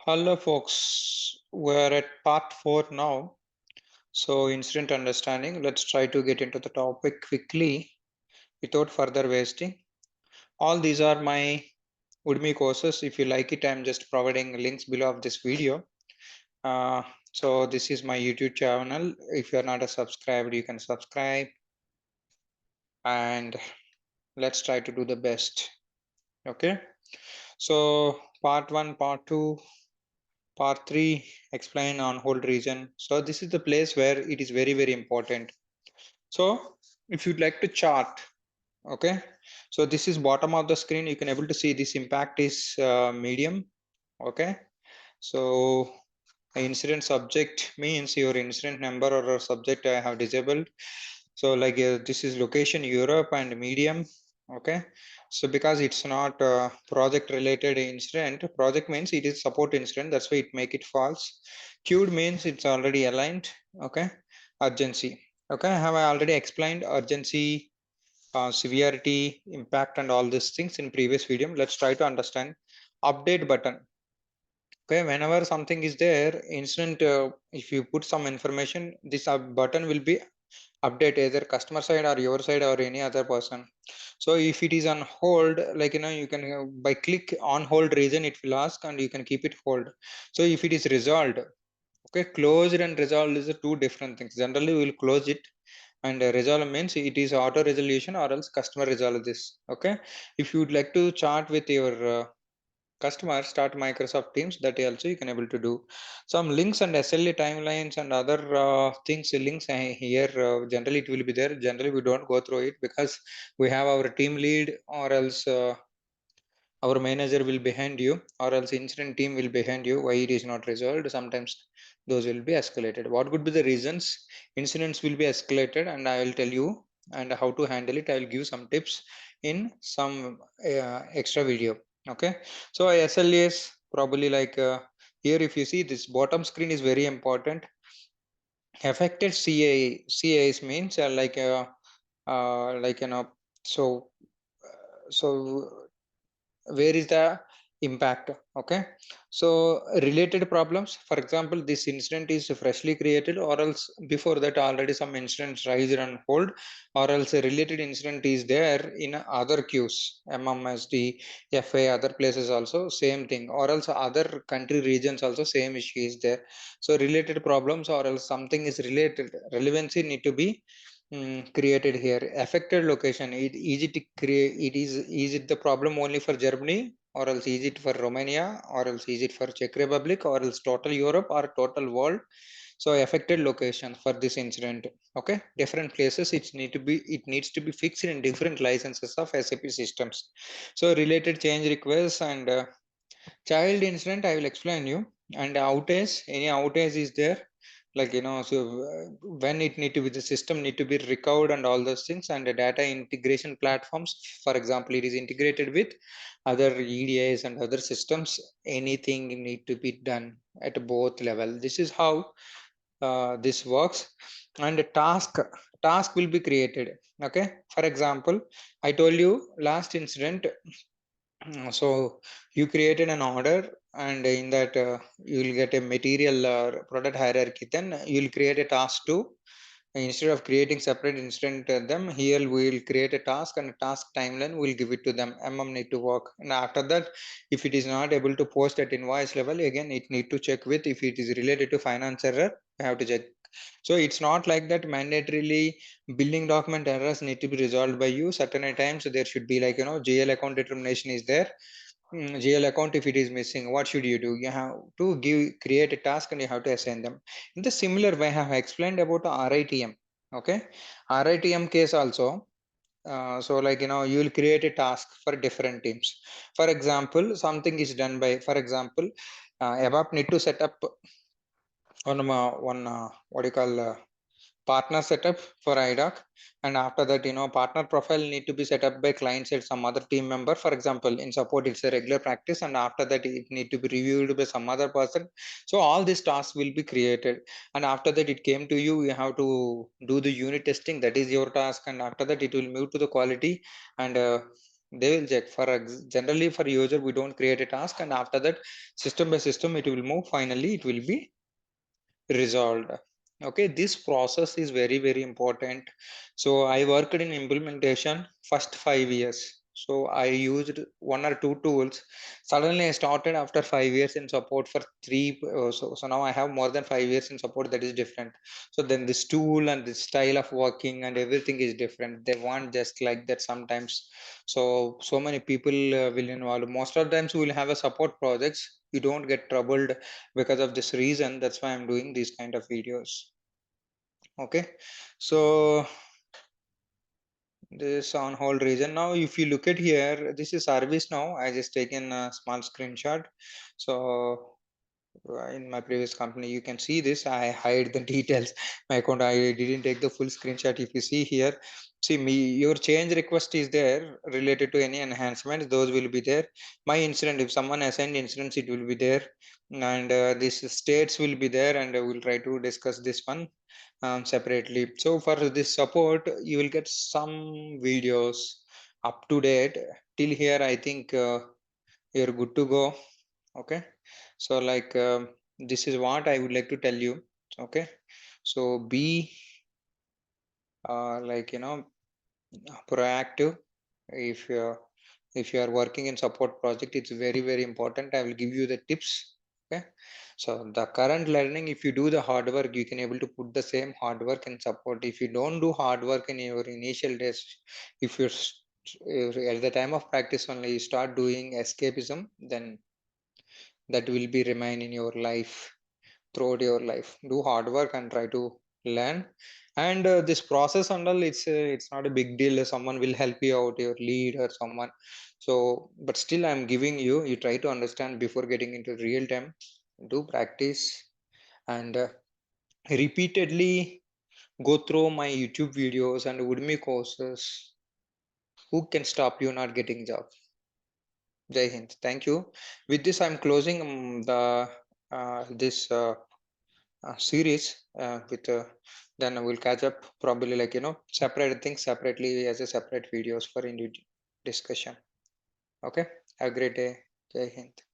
Hello folks, we're at part 4 now. So incident understanding, let's try to get into the topic quickly without further wasting. All these are my Udemy courses. If you like it, I'm just providing links below of this video. Uh, so this is my YouTube channel. If you're not a subscriber, you can subscribe and let's try to do the best. Okay. So part 1, part 2, part 3 explain on hold region. So this is the place where it is very important. So if you'd like to chart, okay, so this is bottom of the screen. You can able to see this impact is medium. Okay, so incident subject means your incident number or a subject I have disabled. So like this is location Europe and medium. Okay, so because it's not project related incident, project means it is support incident, that's why it make it false. Queued means it's already aligned. Okay, urgency. Okay, have I already explained urgency, severity, impact and all these things in previous video. Let's try to understand. Update button. Okay, whenever something is there incident, if you put some information, this button will be update either customer side or your side or any other person. So if it is on hold, like you can by click on hold region, it will ask and you can keep it hold. So if it is resolved, okay, closed and resolved is two different things. Generally we will close it, and resolve means it is auto resolution or else customer resolve this. Okay, if you would like to chat with your customer, start Microsoft Teams, that also you can able to do. Some links and SLA timelines and other things, links here, generally it will be there. Generally we don't go through it because we have our team lead or else our manager will behind you or else incident team will behind you why it is not resolved. Sometimes those will be escalated. What could be the reasons incidents will be escalated, and I will tell you and how to handle it. I will give some tips in some extra video. Okay, so SLAs probably like here if you see this bottom screen is very important. Affected CAs means like so so where is the impact. Okay, so related problems, for example this incident is freshly created or else before that already some incidents raised and hold, or else a related incident is there in other queues, MMSD, FA, other places also same thing, or else other country regions also same issue is there. So related problems or else something is related, relevancy need to be created here. Affected location, is it create, is it the problem only for Germany or else is it for Romania or else is it for Czech Republic or else total Europe or total world? So affected location for this incident. Okay, different places it needs to be fixed in different licenses of SAP systems. So related change requests and child incident I will explain you. And outage, any outage is there, like so when it need to be, the system need to be recovered and all those things. And the data integration platforms, for example it is integrated with other EDIs and other systems, anything need to be done at both level. This is how this works. And a task will be created. Okay, for example I told you last incident. So you created an order, and in that you will get a material product hierarchy. Then you will create a task to, instead of creating separate incident them, here we will create a task and a task timeline. We'll give it to them. Need to work, and after that, if it is not able to post at invoice level, again it need to check with if it is related to finance error. I have to check. So it's not like that mandatorily billing document errors need to be resolved by you. Certain times there should be like GL account determination is there. GL account, if it is missing, what should you do? You have to create a task and you have to assign them. In the similar way I have explained about RITM. Okay, RITM case also. So like you will create a task for different teams. For example, something is done by, for example, ABAP need to set up one what do you call partner setup for idoc. And after that partner profile need to be set up by client side, some other team member. For example in support it's a regular practice, and after that it need to be reviewed by some other person. So all these tasks will be created, and after that it came to you, you have to do the unit testing, that is your task. And after that it will move to the quality, and They will check. Generally for user, we don't create a task, and after that, system by system, it will move. Finally, it will be resolved. Okay, this process is very very important. So I worked in implementation first 5 years, so I used one or two tools. Suddenly I started after 5 years in support for three, so now I have more than 5 years in support. That is different. So then this tool and this style of working and everything is different. They want just like that sometimes. So many people will involve. Most of the times we will have a support projects, you don't get troubled because of this reason. That's why I'm doing these kind of videos. Okay, so this on hold reason. Now if you look at here, this is service. Now I just taken a small screenshot. So in my previous company, you can see this. I hide the details. My account, I didn't take the full screenshot. If you see here, see me, your change request is there related to any enhancements, those will be there. My incident, if someone assigned incidents, it will be there. And this states will be there, and we'll try to discuss this one separately. So for this support, you will get some videos up to date. Till here, I think you're good to go. Okay, so like this is what I would like to tell you. Okay, so be like proactive. If you are working in support project, it's very very important. I will give you the tips. Okay, so the current learning, if you do the hard work, you can able to put the same hard work in support. If you don't do hard work in your initial days, if you're if at the time of practice only you start doing escapism, then that will be remain in your life throughout your life. Do hard work and try to learn. And this process and all, it's not a big deal. Someone will help you out, your lead or someone. So but still I'm giving you, you try to understand before getting into real time. Do practice and repeatedly go through my YouTube videos and Udemy courses. Who can stop you not getting job? Jai Hind. Thank you. With this I'm closing the this series with then we'll catch up probably, like separate things separately as a separate videos for individual discussion. Okay, have a great day. Jai Hind.